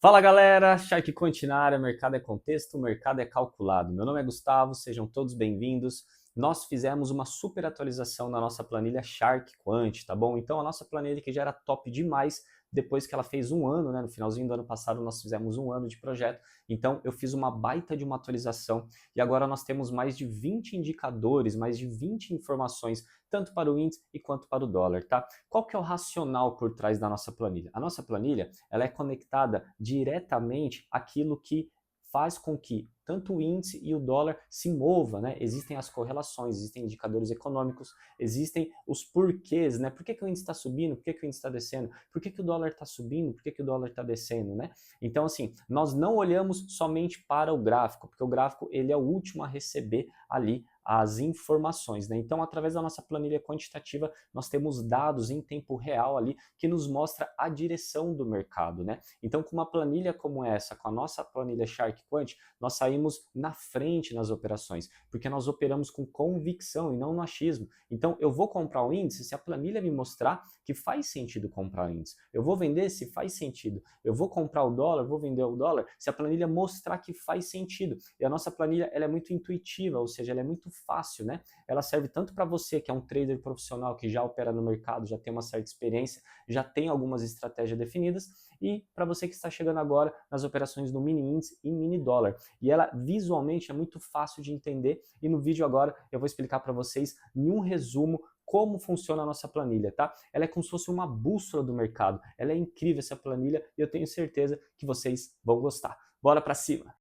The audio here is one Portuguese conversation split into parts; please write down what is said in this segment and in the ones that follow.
Fala galera, Shark Conte na área, mercado é contexto, mercado é calculado. Meu nome é Gustavo, sejam todos bem-vindos. Nós fizemos uma super atualização na nossa planilha Shark Quant, tá bom? Então a nossa planilha que já era top demais, depois que ela fez um ano, né? No finalzinho do ano passado nós fizemos um ano de projeto, então eu fiz uma baita de uma atualização e agora nós temos mais de 20 indicadores, mais de 20 informações, tanto para o índice e quanto para o dólar, tá? Qual que é o racional por trás da nossa planilha? A nossa planilha, ela é conectada diretamente àquilo que faz com que tanto o índice e o dólar se movam, né? Existem as correlações, existem indicadores econômicos, existem os porquês, né? Por que o índice está subindo? Por que o índice está descendo? Por que o dólar está subindo? Por que o dólar está descendo, né? Então, assim, nós não olhamos somente para o gráfico, porque o gráfico ele é o último a receber ali as informações, né? Então, através da nossa planilha quantitativa, nós temos dados em tempo real ali que nos mostra a direção do mercado, né? Então, com uma planilha como essa, com a nossa planilha Shark Quant, nós saímos na frente nas operações, porque nós operamos com convicção e não no achismo. Então, eu vou comprar o índice se a planilha me mostrar que faz sentido comprar o índice. Eu vou vender se faz sentido. Eu vou comprar o dólar, vou vender o dólar se a planilha mostrar que faz sentido. E a nossa planilha, ela é muito intuitiva, ou seja, ela é muito fácil, né? Ela serve tanto para você que é um trader profissional que já opera no mercado, já tem uma certa experiência, já tem algumas estratégias definidas, e para você que está chegando agora nas operações no mini índice e mini dólar. E ela visualmente é muito fácil de entender, e no vídeo agora eu vou explicar para vocês em um resumo como funciona a nossa planilha, tá? Ela é como se fosse uma bússola do mercado. Ela é incrível essa planilha e eu tenho certeza que vocês vão gostar. Bora para cima!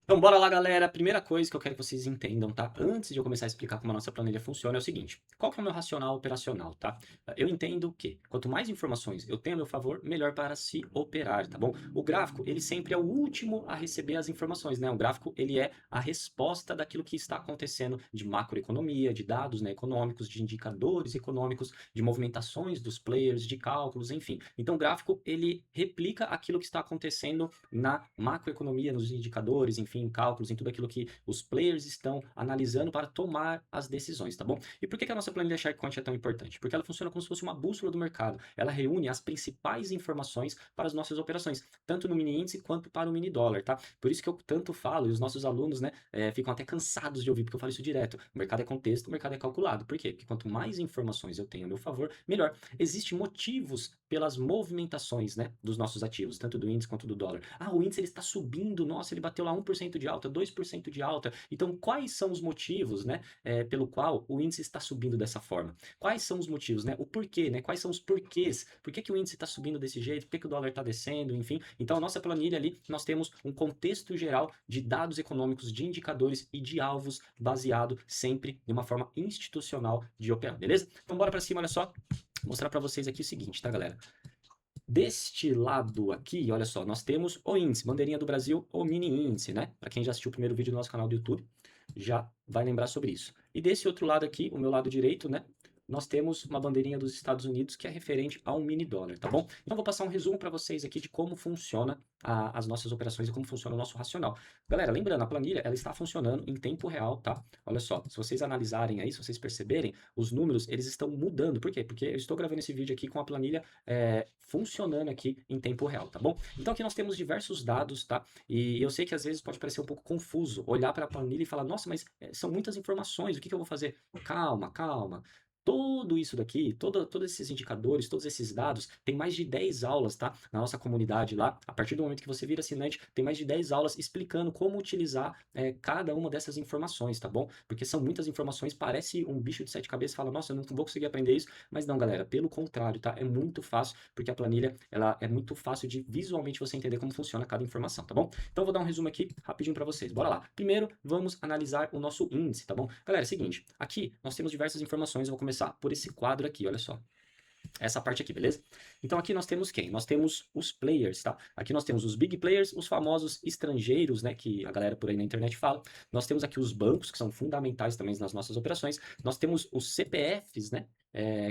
Então, bora lá, galera. A primeira coisa que eu quero que vocês entendam, tá? Antes de eu começar a explicar como a nossa planilha funciona, é o seguinte. Qual que é o meu racional operacional, tá? Eu entendo que quanto mais informações eu tenho a meu favor, melhor para se operar, tá bom? O gráfico, ele sempre é o último a receber as informações, né? O gráfico, ele é a resposta daquilo que está acontecendo de macroeconomia, de dados, né, econômicos, de indicadores econômicos, de movimentações dos players, de cálculos, enfim. Então, o gráfico, ele replica aquilo que está acontecendo na macroeconomia, nos indicadores, enfim, em cálculos, em tudo aquilo que os players estão analisando para tomar as decisões, tá bom? E por que a nossa planilha Shark Quant é tão importante? Porque ela funciona como se fosse uma bússola do mercado. Ela reúne as principais informações para as nossas operações, tanto no mini índice quanto para o mini dólar, tá? Por isso que eu tanto falo, e os nossos alunos, né, ficam até cansados de ouvir, porque eu falo isso direto. O mercado é contexto, o mercado é calculado. Por quê? Porque quanto mais informações eu tenho a meu favor, melhor. Existem motivos pelas movimentações, né, dos nossos ativos, tanto do índice quanto do dólar. Ah, o índice ele está subindo, nossa, ele bateu lá 1% de alta, 2% de alta. Então, quais são os motivos, né, pelo qual o índice está subindo dessa forma? Quais são os motivos, né? O porquê, né? Quais são os porquês? Por que o índice está subindo desse jeito? Por que o dólar está descendo? Enfim, então a nossa planilha ali, nós temos um contexto geral de dados econômicos, de indicadores e de alvos baseado sempre de uma forma institucional de operar, beleza? Então bora para cima, olha só, mostrar para vocês aqui o seguinte, tá, galera? Deste lado aqui, olha só, nós temos o índice, bandeirinha do Brasil, o mini índice, né? Para quem já assistiu o primeiro vídeo do nosso canal do YouTube, já vai lembrar sobre isso. E desse outro lado aqui, o meu lado direito, né? Nós temos uma bandeirinha dos Estados Unidos que é referente ao mini dólar, tá bom? Então vou passar um resumo para vocês aqui de como funciona as nossas operações e como funciona o nosso racional. Galera, lembrando, a planilha ela está funcionando em tempo real, tá? Olha só, se vocês analisarem aí, se vocês perceberem, os números eles estão mudando. Por quê? Porque eu estou gravando esse vídeo aqui com a planilha funcionando aqui em tempo real, tá bom? Então aqui nós temos diversos dados, tá? E eu sei que às vezes pode parecer um pouco confuso olhar para a planilha e falar, nossa, mas são muitas informações, o que eu vou fazer? Calma, calma. Tudo isso daqui, todos esses indicadores, todos esses dados, tem mais de 10 aulas, tá? Na nossa comunidade lá, a partir do momento que você vira assinante, tem mais de 10 aulas explicando como utilizar cada uma dessas informações, tá bom? Porque são muitas informações, parece um bicho de 7 cabeças, fala, nossa, eu não vou conseguir aprender isso, mas não, galera, pelo contrário, tá? É muito fácil, porque a planilha, ela é muito fácil de visualmente você entender como funciona cada informação, tá bom? Então, eu vou dar um resumo aqui rapidinho para vocês, bora lá. Primeiro, vamos analisar o nosso índice, tá bom? Galera, é o seguinte, aqui nós temos diversas informações, eu vou começar por esse quadro aqui, olha só. Essa parte aqui, beleza? Então aqui nós temos quem? Nós temos os players, tá? Aqui nós temos os big players, os famosos estrangeiros, né? Que a galera por aí na internet fala. Nós temos aqui os bancos, que são fundamentais também nas nossas operações. Nós temos os CPFs, né?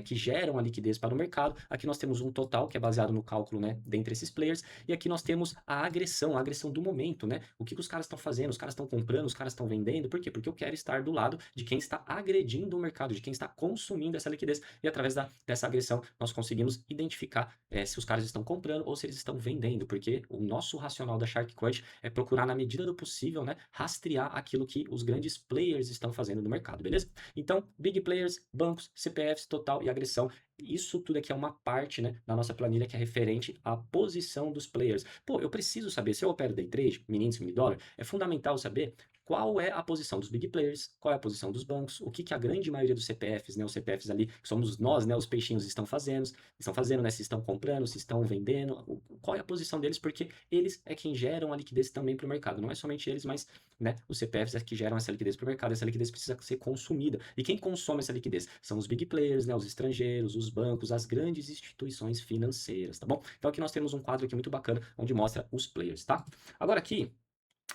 que geram a liquidez para o mercado. Aqui nós temos um total, que é baseado no cálculo, né, dentre esses players, e aqui nós temos a agressão do momento, né? O que os caras estão fazendo? Os caras estão comprando, os caras estão vendendo, por quê? Porque eu quero estar do lado de quem está agredindo o mercado, de quem está consumindo essa liquidez, e através dessa agressão nós conseguimos identificar se os caras estão comprando ou se eles estão vendendo, porque o nosso racional da Shark Quant é procurar, na medida do possível, né, rastrear aquilo que os grandes players estão fazendo no mercado, beleza? Então, big players, bancos, CPFs, total e agressão. Isso tudo aqui é uma parte, né, da nossa planilha que é referente à posição dos players. Pô, eu preciso saber, se eu opero day trade, mini índice, mini dólar, é fundamental saber qual é a posição dos big players, qual é a posição dos bancos, o que, que a grande maioria dos CPFs, né, os CPFs ali, que somos nós, né, os peixinhos, estão fazendo, né, se estão comprando, se estão vendendo, qual é a posição deles, porque eles é quem geram a liquidez também para o mercado. Não é somente eles, mas, né, os CPFs é que geram essa liquidez para o mercado. Essa liquidez precisa ser consumida. E quem consome essa liquidez? São os big players, né, os estrangeiros, os bancos, as grandes instituições financeiras, tá bom? Então aqui nós temos um quadro aqui muito bacana, onde mostra os players, tá? Agora aqui,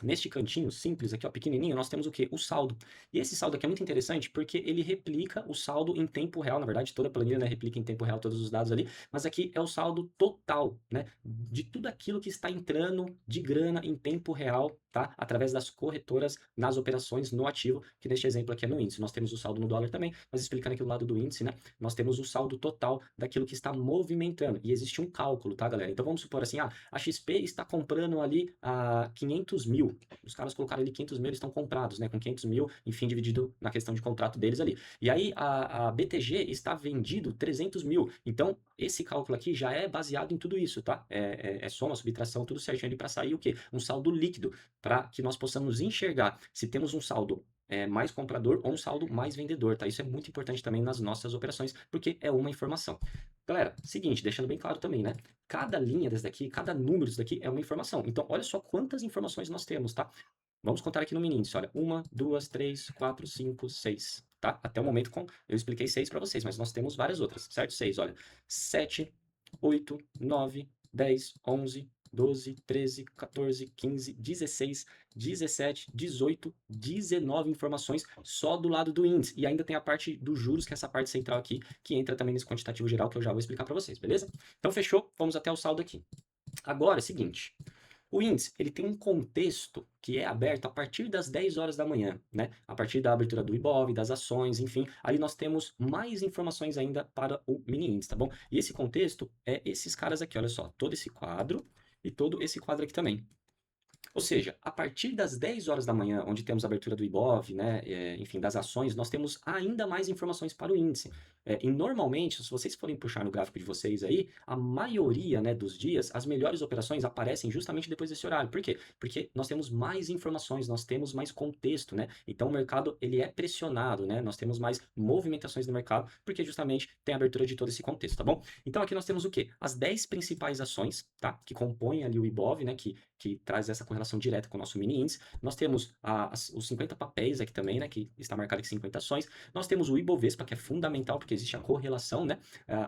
neste cantinho simples aqui, ó, pequenininho, nós temos o quê? O saldo. E esse saldo aqui é muito interessante porque ele replica o saldo em tempo real. Na verdade, toda a planilha, né, replica em tempo real todos os dados ali. Mas aqui é o saldo total, né? De tudo aquilo que está entrando de grana em tempo real, tá? Através das corretoras nas operações no ativo, que neste exemplo aqui é no índice. Nós temos o saldo no dólar também, mas explicando aqui do lado do índice, né? Nós temos o saldo total daquilo que está movimentando. E existe um cálculo, tá, galera? Então vamos supor assim, a XP está comprando ali a 500 mil. Os caras colocaram ali 500 mil, eles estão comprados, né? Com 500 mil, enfim, dividido na questão de contrato deles ali. E aí a BTG está vendido 300 mil. Então, esse cálculo aqui já é baseado em tudo isso, tá? É soma, subtração, tudo certinho ali para sair o quê? Um saldo líquido, para que nós possamos enxergar se temos um saldo mais comprador ou um saldo mais vendedor, tá? Isso é muito importante também nas nossas operações, porque é uma informação. Galera, seguinte, deixando bem claro também, né? Cada linha desse daqui, cada número desse daqui é uma informação. Então, olha só quantas informações nós temos, tá? Vamos contar aqui no mini índice, olha. 1, 2, 3, 4, 5, 6, tá? Até o momento eu expliquei 6 para vocês, mas nós temos várias outras, certo? 6, olha. 7, 8, 9, 10, 11, 12, 13, 14, 15, 16, 17, 18, 19 informações só do lado do índice. E ainda tem a parte dos juros, que é essa parte central aqui, que entra também nesse quantitativo geral, que eu já vou explicar para vocês, beleza? Então, fechou? Vamos até o saldo aqui. Agora, é o seguinte. O índice, ele tem um contexto que é aberto a partir das 10 horas da manhã, né? A partir da abertura do Ibov, das ações, enfim, ali nós temos mais informações ainda para o mini índice, tá bom? E esse contexto é esses caras aqui, olha só, todo esse quadro e todo esse quadro aqui também. Ou seja, a partir das 10 horas da manhã, onde temos a abertura do Ibov, né, enfim, das ações, nós temos ainda mais informações para o índice. E normalmente, se vocês forem puxar no gráfico de vocês aí, a maioria, né, dos dias, as melhores operações aparecem justamente depois desse horário. Por quê? Porque nós temos mais informações, nós temos mais contexto, né? Então o mercado, ele é pressionado, né? Nós temos mais movimentações no mercado, porque justamente tem a abertura de todo esse contexto, tá bom? Então aqui nós temos o quê? As 10 principais ações, tá? Que compõem ali o Ibov, né? Que traz essa correlação direta com o nosso mini índice. Nós temos os 50 papéis aqui também, né? Que está marcado aqui 50 ações. Nós temos o Ibovespa, que é fundamental, porque existe a correlação, né?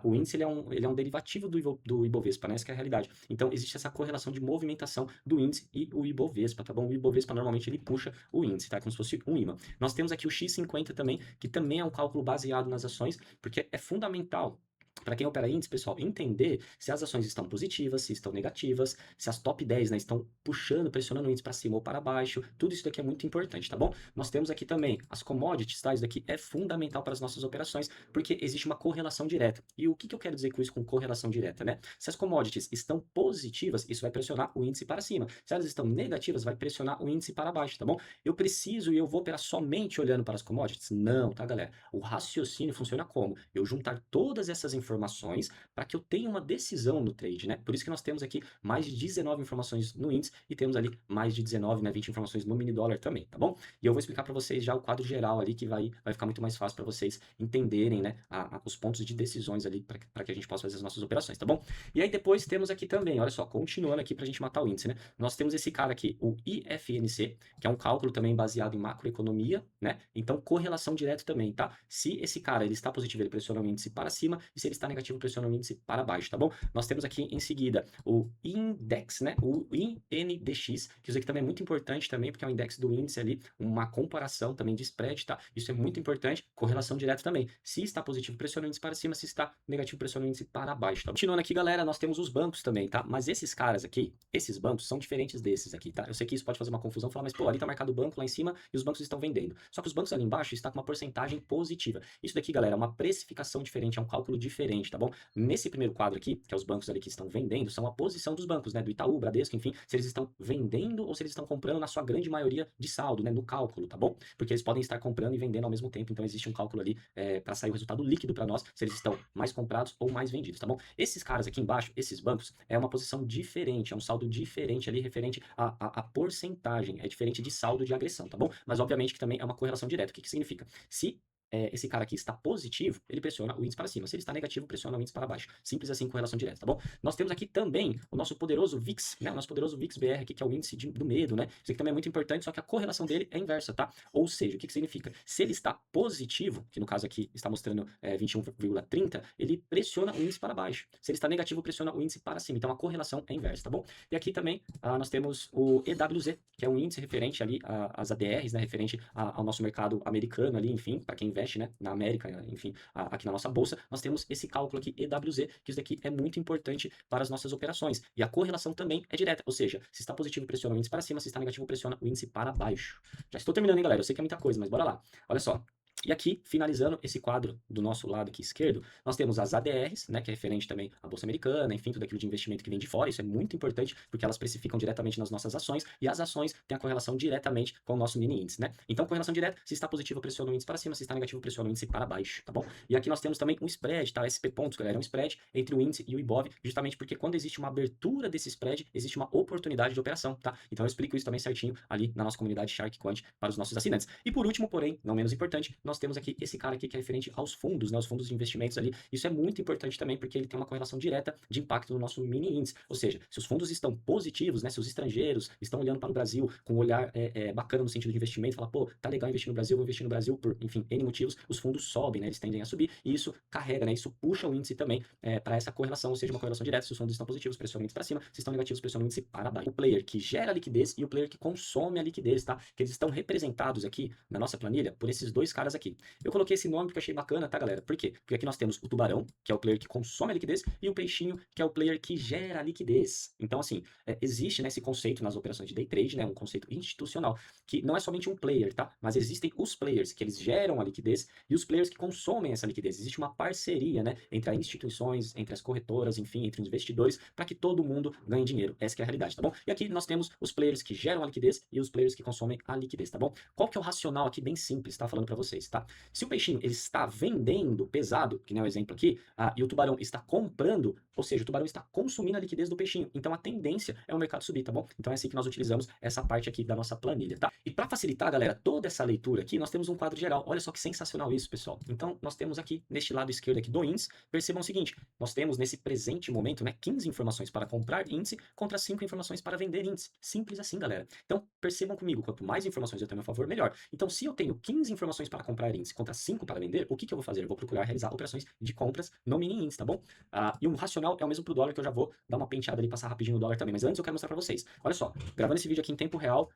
O índice ele é um derivativo do Ibovespa, né? Essa é a realidade. Então, existe essa correlação de movimentação do índice e o Ibovespa, tá bom? O Ibovespa, normalmente, ele puxa o índice, tá? Como se fosse um imã. Nós temos aqui o X50 também, que também é um cálculo baseado nas ações, porque é fundamental para quem opera índice, pessoal, entender se as ações estão positivas, se estão negativas, se as top 10, né, estão puxando, pressionando o índice para cima ou para baixo. Tudo isso daqui é muito importante, tá bom? Nós temos aqui também as commodities, tá? Isso daqui é fundamental para as nossas operações, porque existe uma correlação direta. E o que eu quero dizer com isso, com correlação direta, né? Se as commodities estão positivas, isso vai pressionar o índice para cima. Se elas estão negativas, vai pressionar o índice para baixo, tá bom? Eu preciso e eu vou operar somente olhando para as commodities? Não, tá, galera? O raciocínio funciona como? Eu juntar todas essas informações para que eu tenha uma decisão no trade, né? Por isso que nós temos aqui mais de 19 informações no índice e temos ali mais de 19, né, 20 informações no mini dólar também, tá bom? E eu vou explicar para vocês já o quadro geral ali que vai ficar muito mais fácil para vocês entenderem, né, os pontos de decisões ali para que a gente possa fazer as nossas operações, tá bom? E aí depois temos aqui também, olha só, continuando aqui para a gente matar o índice, né? Nós temos esse cara aqui, o IFNC, que é um cálculo também baseado em macroeconomia, né? Então correlação direto também, tá? Se esse cara ele está positivo, ele pressiona o índice para cima, e se ele está está negativo, pressiona o índice para baixo, tá bom? Nós temos aqui em seguida o index, né? O INDX, que isso aqui também é muito importante também, porque é o index do índice ali, uma comparação também de spread, tá? Isso é muito importante, correlação direta também. Se está positivo, pressiona o índice para cima, se está negativo, pressiona o índice para baixo, tá? Continuando aqui, galera, nós temos os bancos também, tá? Mas esses caras aqui, esses bancos são diferentes desses aqui, tá? Eu sei que isso pode fazer uma confusão, falar, mas pô, ali tá marcado o banco lá em cima e os bancos estão vendendo. Só que os bancos ali embaixo estão com uma porcentagem positiva. Isso daqui, galera, é uma precificação diferente, é um cálculo diferente, tá bom? Nesse primeiro quadro aqui, que é os bancos ali que estão vendendo, são a posição dos bancos, né? Do Itaú, Bradesco, enfim, se eles estão vendendo ou se eles estão comprando na sua grande maioria de saldo, né? No cálculo, tá bom? Porque eles podem estar comprando e vendendo ao mesmo tempo, então existe um cálculo ali para sair o resultado líquido para nós, se eles estão mais comprados ou mais vendidos, tá bom? Esses caras aqui embaixo, esses bancos, é uma posição diferente, é um saldo diferente ali referente à porcentagem, é diferente de saldo de agressão, tá bom? Mas obviamente que também é uma correlação direta. O que significa? Se esse cara aqui está positivo, ele pressiona o índice para cima. Se ele está negativo, pressiona o índice para baixo. Simples assim, correlação direta, tá bom? Nós temos aqui também o nosso poderoso VIX, né? O nosso poderoso VIX-BR aqui, que é o índice do medo, né? Isso aqui também é muito importante, só que a correlação dele é inversa, tá? Ou seja, o que significa? Se ele está positivo, que no caso aqui está mostrando 21,30, ele pressiona o índice para baixo. Se ele está negativo, pressiona o índice para cima. Então a correlação é inversa, tá bom? E aqui também nós temos o EWZ, que é um índice referente ali às ADRs, né? Referente ao nosso mercado americano ali, enfim, para quem investe, né, na América, enfim, aqui na nossa bolsa, nós temos esse cálculo aqui, EWZ, que isso daqui é muito importante para as nossas operações. E a correlação também é direta, ou seja, se está positivo, pressiona o índice para cima, se está negativo, pressiona o índice para baixo. Já estou terminando, hein, galera? Eu sei que é muita coisa, mas bora lá. Olha só. E aqui, finalizando esse quadro do nosso lado aqui esquerdo, nós temos as ADRs, né, que é referente também à Bolsa Americana, enfim, tudo aquilo de investimento que vem de fora, isso é muito importante, porque elas precificam diretamente nas nossas ações, e as ações têm a correlação diretamente com o nosso mini índice, né? Então, correlação direta, se está positivo, pressiona o índice para cima, se está negativo, pressiona o índice para baixo, tá bom? E aqui nós temos também um spread, tá? SP pontos, galera, é um spread entre o índice e o Ibov, justamente porque quando existe uma abertura desse spread, existe uma oportunidade de operação, tá? Então, eu explico isso também certinho ali na nossa comunidade Shark Quant para os nossos assinantes. E por último, porém, não menos importante, nós temos aqui esse cara aqui que é referente aos fundos, né, os fundos de investimentos ali. Isso é muito importante também porque ele tem uma correlação direta de impacto no nosso mini índice. Ou seja, se os fundos estão positivos, né, se os estrangeiros estão olhando para o Brasil com um olhar bacana no sentido de investimento, fala, pô, tá legal investir no Brasil, vou investir no Brasil por, enfim, N motivos, os fundos sobem, né, eles tendem a subir e isso carrega, né, isso puxa o índice também para essa correlação, ou seja, uma correlação direta. Se os fundos estão positivos, pressiona o índice para cima, se estão negativos, pressiona o índice para baixo. O player que gera liquidez e o player que consome a liquidez, tá? Que eles estão representados aqui na nossa planilha por esses dois caras aqui. Eu coloquei esse nome porque eu achei bacana, tá, galera? Por quê? Porque aqui nós temos o tubarão, que é o player que consome a liquidez, e o peixinho, que é o player que gera a liquidez. Então, assim, existe, né, esse conceito nas operações de day trade, né, um conceito institucional, que não é somente um player, tá? Mas existem os players que eles geram a liquidez e os players que consomem essa liquidez. Existe uma parceria, né, entre as instituições, entre as corretoras, enfim, entre os investidores, para que todo mundo ganhe dinheiro. Essa que é a realidade, tá bom? E aqui nós temos os players que geram a liquidez e os players que consomem a liquidez, tá bom? Qual que é o racional aqui bem simples, tá? Falando para vocês, tá? Se o peixinho ele está vendendo pesado, que nem o exemplo aqui, e o tubarão está comprando, ou seja, o tubarão está consumindo a liquidez do peixinho. Então a tendência é o mercado subir, tá bom? Então é assim que nós utilizamos essa parte aqui da nossa planilha, tá? E para facilitar, galera, toda essa leitura aqui, nós temos um quadro geral. Olha só que sensacional isso, pessoal. Então nós temos aqui, neste lado esquerdo aqui do índice, percebam o seguinte, nós temos nesse presente momento, né, 15 informações para comprar índice contra 5 informações para vender índice. Simples assim, galera. Então percebam comigo, quanto mais informações eu tenho a meu favor, melhor. Então se eu tenho 15 informações para comprar índice contra 5 para vender, o que eu vou fazer? Eu vou procurar realizar operações de compras no mini índice, tá bom? E o racional é o mesmo pro dólar, que eu já vou dar uma penteada ali e passar rapidinho no dólar também. Mas antes eu quero mostrar para vocês. Olha só, gravando esse vídeo aqui em tempo real,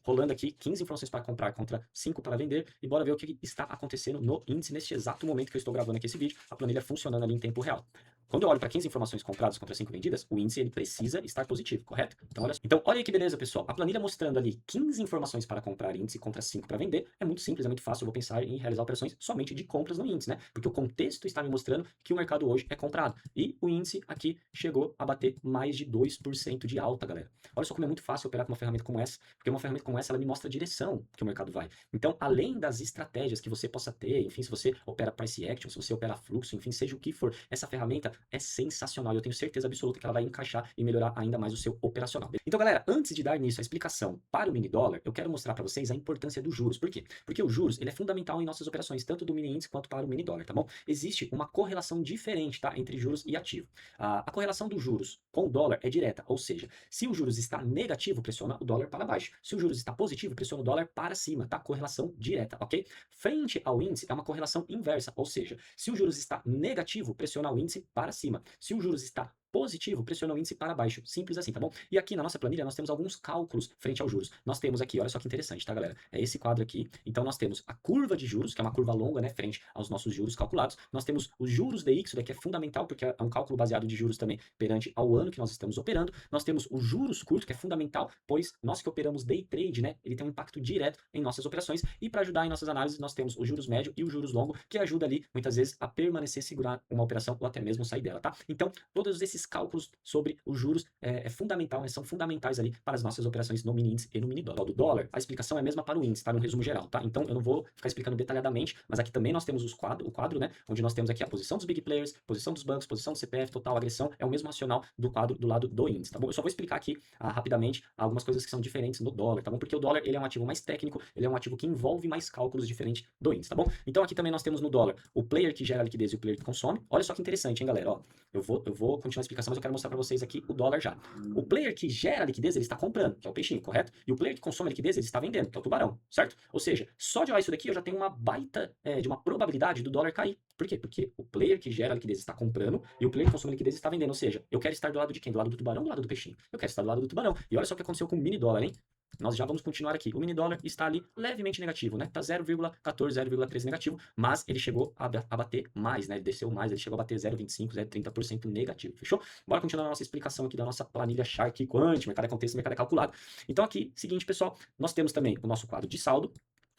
rolando aqui 15 informações para comprar contra 5 para vender, e bora ver o que está acontecendo no índice neste exato momento que eu estou gravando aqui esse vídeo, a planilha funcionando ali em tempo real. Quando eu olho para 15 informações compradas contra 5 vendidas, o índice ele precisa estar positivo, correto? Então olha aí que beleza, pessoal. A planilha mostrando ali 15 informações para comprar índice contra 5 para vender é muito simples, é muito fácil. Eu vou pensar em realizar operações somente de compras no índice, né? Porque o contexto está me mostrando que o mercado hoje é comprado. E o índice aqui chegou a bater mais de 2% de alta, galera. Olha só como é muito fácil operar com uma ferramenta como essa, porque uma ferramenta como essa ela me mostra a direção que o mercado vai. Então, além das estratégias que você possa ter, enfim, se você opera price action, se você opera fluxo, enfim, seja o que for, essa ferramenta é sensacional e eu tenho certeza absoluta que ela vai encaixar e melhorar ainda mais o seu operacional. Então, galera, antes de dar início à explicação para o mini dólar, eu quero mostrar para vocês a importância dos juros. Por quê? Porque o juros, ele é fundamental em nossas operações, tanto do mini índice quanto para o mini dólar, tá bom? Existe uma correlação diferente, tá, entre juros e ativo. A correlação dos juros com o dólar é direta, ou seja, se o juros está negativo, pressiona o dólar para baixo. Se o juros está positivo, pressiona o dólar para cima, tá? Correlação direta, ok? Frente ao índice é uma correlação inversa, ou seja, se o juros está negativo, pressiona o índice para cima. Se o juros está positivo, pressiona o índice para baixo. Simples assim, tá bom? E aqui na nossa planilha nós temos alguns cálculos frente aos juros. Nós temos aqui, olha só que interessante, tá, galera? É esse quadro aqui. Então nós temos a curva de juros, que é uma curva longa, né, frente aos nossos juros calculados. Nós temos os juros DI, isso daqui é fundamental, porque é um cálculo baseado de juros também perante ao ano que nós estamos operando. Nós temos os juros curtos, que é fundamental, pois nós que operamos day trade, né, ele tem um impacto direto em nossas operações. E para ajudar em nossas análises, nós temos os juros médio e os juros longo, que ajuda ali, muitas vezes, a permanecer, segurar uma operação ou até mesmo sair dela, tá? Então, todos esses cálculos sobre os juros é fundamental, né? São fundamentais ali para as nossas operações no mini índice e no mini dólar. Do dólar, a explicação é a mesma para o índice, tá? No resumo geral, tá? Então eu não vou ficar explicando detalhadamente, mas aqui também nós temos o quadro, né? Onde nós temos aqui a posição dos big players, posição dos bancos, posição do CPF, total, agressão, é o mesmo racional do quadro do lado do índice, tá bom? Eu só vou explicar aqui rapidamente algumas coisas que são diferentes no dólar, tá bom? Porque o dólar, ele é um ativo mais técnico, ele é um ativo que envolve mais cálculos diferentes do índice, tá bom? Então aqui também nós temos no dólar o player que gera liquidez e o player que consome. Olha só que interessante, hein, galera? Ó, eu vou continuar a explicação, mas eu quero mostrar para vocês aqui o dólar já. O player que gera liquidez, ele está comprando, que é o peixinho, correto? E o player que consome a liquidez, ele está vendendo, que é o tubarão, certo? Ou seja, só de olhar isso daqui, eu já tenho uma baita de uma probabilidade do dólar cair. Por quê? Porque o player que gera liquidez está comprando e o player que consome a liquidez está vendendo. Ou seja, eu quero estar do lado de quem? Do lado do tubarão ou do lado do peixinho? Eu quero estar do lado do tubarão. E olha só o que aconteceu com o mini dólar, hein? Nós já vamos continuar aqui. O mini dólar está ali levemente negativo, né? Tá 0,14, 0,13 negativo, mas ele chegou a bater mais, né? Ele desceu mais, ele chegou a bater 0,25, 0,30% negativo, fechou? Bora continuar a nossa explicação aqui da nossa planilha Shark Quant, mercado é contexto, mercado é calculado. Então aqui, seguinte, pessoal, nós temos também o nosso quadro de saldo,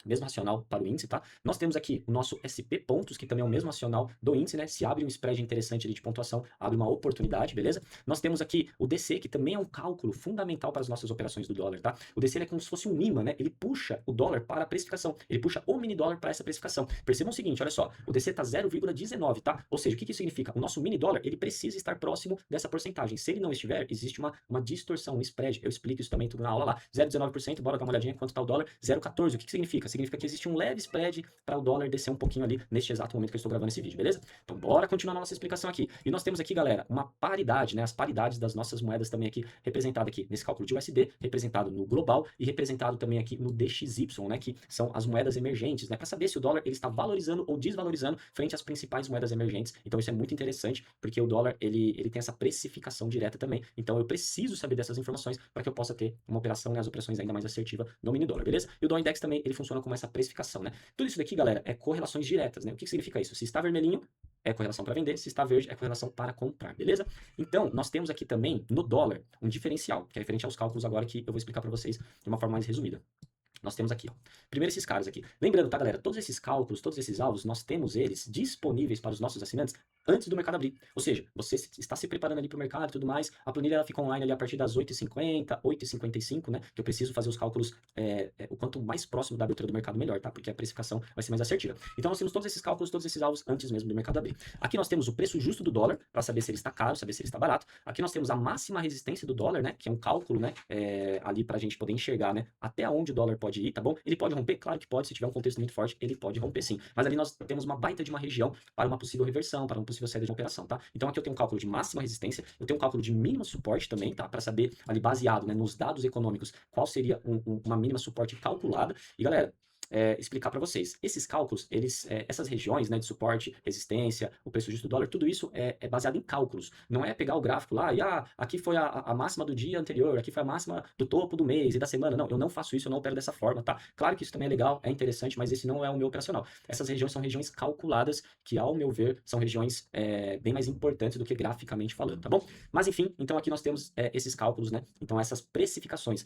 mesmo racional para o índice, tá? Nós temos aqui o nosso SP pontos, que também é o mesmo racional do índice, né? Se abre um spread interessante ali de pontuação, abre uma oportunidade, beleza? Nós temos aqui o DC, que também é um cálculo fundamental para as nossas operações do dólar, tá? O DC é como se fosse um imã, né? Ele puxa o dólar para a precificação, ele puxa o mini dólar para essa precificação. Percebam o seguinte, olha só, o DC tá 0,19, tá? Ou seja, o que isso significa? O nosso mini dólar, ele precisa estar próximo dessa porcentagem. Se ele não estiver, existe uma distorção, um spread. Eu explico isso também tudo na aula lá. 0,19%, bora dar uma olhadinha quanto tá o dólar. 0,14, o que significa? Significa que existe um leve spread para o dólar descer um pouquinho ali neste exato momento que eu estou gravando esse vídeo, beleza? Então bora continuar a nossa explicação aqui. E nós temos aqui, galera, uma paridade, né? As paridades das nossas moedas também aqui, representada aqui nesse cálculo de USD, representado no global e representado também aqui no DXY, né? Que são as moedas emergentes, né? Para saber se o dólar ele está valorizando ou desvalorizando frente às principais moedas emergentes. Então isso é muito interessante, porque o dólar ele tem essa precificação direta também. Então eu preciso saber dessas informações para que eu possa ter uma operação, né? As operações ainda mais assertiva no mini dólar, beleza? E o dólar index também, ele funciona como essa precificação, né? Tudo isso daqui, galera, é correlações diretas, né? O que significa isso? Se está vermelhinho, é correlação para vender, se está verde, é correlação para comprar, beleza? Então, nós temos aqui também, no dólar, um diferencial, que é referente aos cálculos agora que eu vou explicar para vocês de uma forma mais resumida. Nós temos aqui, ó. Primeiro esses caras aqui. Lembrando, tá, galera? Todos esses cálculos, todos esses alvos, nós temos eles disponíveis para os nossos assinantes antes do mercado abrir. Ou seja, você está se preparando ali para o mercado e tudo mais, a planilha ela fica online ali a partir das 8h50, 8h55, né? Que eu preciso fazer os cálculos o quanto mais próximo da abertura do mercado, melhor, tá? Porque a precificação vai ser mais assertiva. Então nós temos todos esses cálculos, todos esses alvos antes mesmo do mercado abrir. Aqui nós temos o preço justo do dólar, para saber se ele está caro, saber se ele está barato. Aqui nós temos a máxima resistência do dólar, né? Que é um cálculo, né? Ali para a gente poder enxergar, né? Até onde o dólar pode ir, tá bom? Ele pode romper? Claro que pode, se tiver um contexto muito forte, ele pode romper sim. Mas ali nós temos uma baita de uma região para uma possível reversão, para uma possível saída de operação, tá? Então aqui eu tenho um cálculo de máxima resistência, eu tenho um cálculo de mínima suporte também, tá? Para saber ali baseado, né, nos dados econômicos qual seria uma mínima suporte calculada. E galera, explicar para vocês. Esses cálculos, essas regiões, né, de suporte, resistência, o preço justo do dólar, tudo isso é baseado em cálculos. Não é pegar o gráfico lá e aqui foi a máxima do dia anterior, aqui foi a máxima do topo do mês e da semana. Não, eu não faço isso, eu não opero dessa forma, tá? Claro que isso também é legal, é interessante, mas esse não é o meu operacional. Essas regiões são regiões calculadas, que ao meu ver, são regiões bem mais importantes do que graficamente falando, tá bom? Mas enfim, então aqui nós temos esses cálculos, né? Então essas precificações,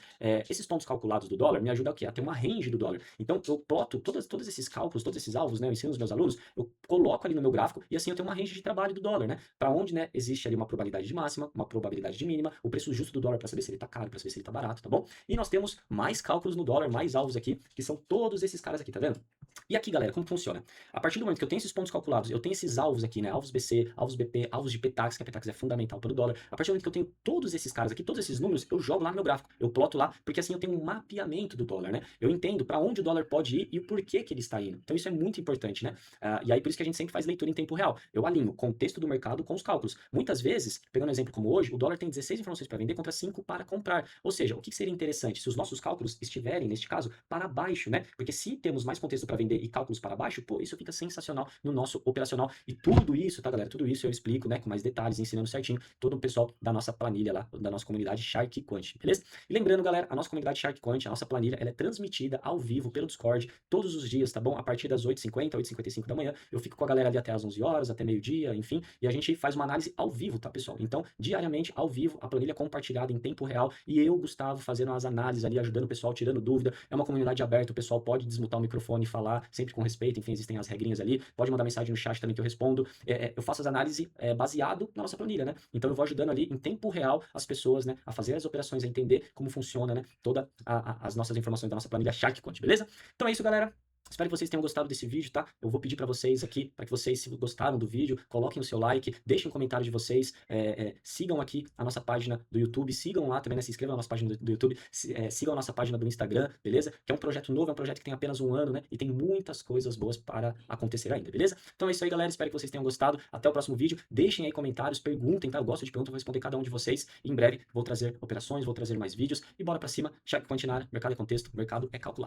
esses pontos calculados do dólar me ajudam o quê? A ter uma range do dólar. Então ploto todos esses cálculos, todos esses alvos, né, eu ensino os meus alunos, eu coloco ali no meu gráfico e assim eu tenho uma range de trabalho do dólar, né? Para onde, né, existe ali uma probabilidade de máxima, uma probabilidade de mínima, o preço justo do dólar para saber se ele tá caro, para saber se ele tá barato, tá bom? E nós temos mais cálculos no dólar, mais alvos aqui, que são todos esses caras aqui, tá vendo? E aqui, galera, como funciona? A partir do momento que eu tenho esses pontos calculados, eu tenho esses alvos aqui, né? Alvos BC, alvos BP, alvos de PTAX, que a PTAX é fundamental para o dólar. A partir do momento que eu tenho todos esses caras aqui, todos esses números, eu jogo lá no meu gráfico, eu ploto lá, porque assim eu tenho um mapeamento do dólar, né? Eu entendo para onde o dólar pode ir e o porquê que ele está indo. Então isso é muito importante, né? E aí por isso que a gente sempre faz leitura em tempo real. Eu alinho o contexto do mercado com os cálculos. Muitas vezes, pegando um exemplo como hoje, o dólar tem 16 informações para vender contra 5 para comprar. Ou seja, o que seria interessante? Se os nossos cálculos estiverem, neste caso, para baixo, né? Porque se temos mais contexto para vender e cálculos para baixo, pô, isso fica sensacional no nosso operacional. E tudo isso, tá, galera? Tudo isso eu explico, né, com mais detalhes, ensinando certinho todo o pessoal da nossa planilha lá, da nossa comunidade Shark Quant, beleza? E lembrando, galera, a nossa comunidade Shark Quant, a nossa planilha, ela é transmitida ao vivo pelo Discord todos os dias, tá bom? A partir das 8h50, 8h55 da manhã, eu fico com a galera ali até às 11 horas, até meio-dia, enfim, e a gente faz uma análise ao vivo, tá, pessoal? Então, diariamente, ao vivo, a planilha compartilhada em tempo real e eu, Gustavo, fazendo as análises ali, ajudando o pessoal, tirando dúvida. É uma comunidade aberta, o pessoal pode desmutar o microfone e falar sempre com respeito, enfim, existem as regrinhas ali. Pode mandar mensagem no chat também que eu respondo. Eu faço as análises baseado na nossa planilha, né? Então eu vou ajudando ali em tempo real as pessoas, né, a fazer as operações, a entender como funciona, né, todas as nossas informações da nossa planilha Shark Quant, beleza? Então é isso, galera. Espero que vocês tenham gostado desse vídeo, tá? Eu vou pedir para vocês aqui, para que vocês, se gostaram do vídeo, coloquem o seu like, deixem um comentário de vocês, sigam aqui a nossa página do YouTube, sigam lá também, né? Se inscrevam na nossa página do YouTube, sigam a nossa página do Instagram, beleza? Que é um projeto novo, é um projeto que tem apenas um ano, né? E tem muitas coisas boas para acontecer ainda, beleza? Então é isso aí, galera. Espero que vocês tenham gostado. Até o próximo vídeo. Deixem aí comentários, perguntem, tá? Eu gosto de perguntas, vou responder cada um de vocês. E em breve vou trazer operações, vou trazer mais vídeos. E bora pra cima. Shark Quant na área. Mercado é contexto, mercado é calculado.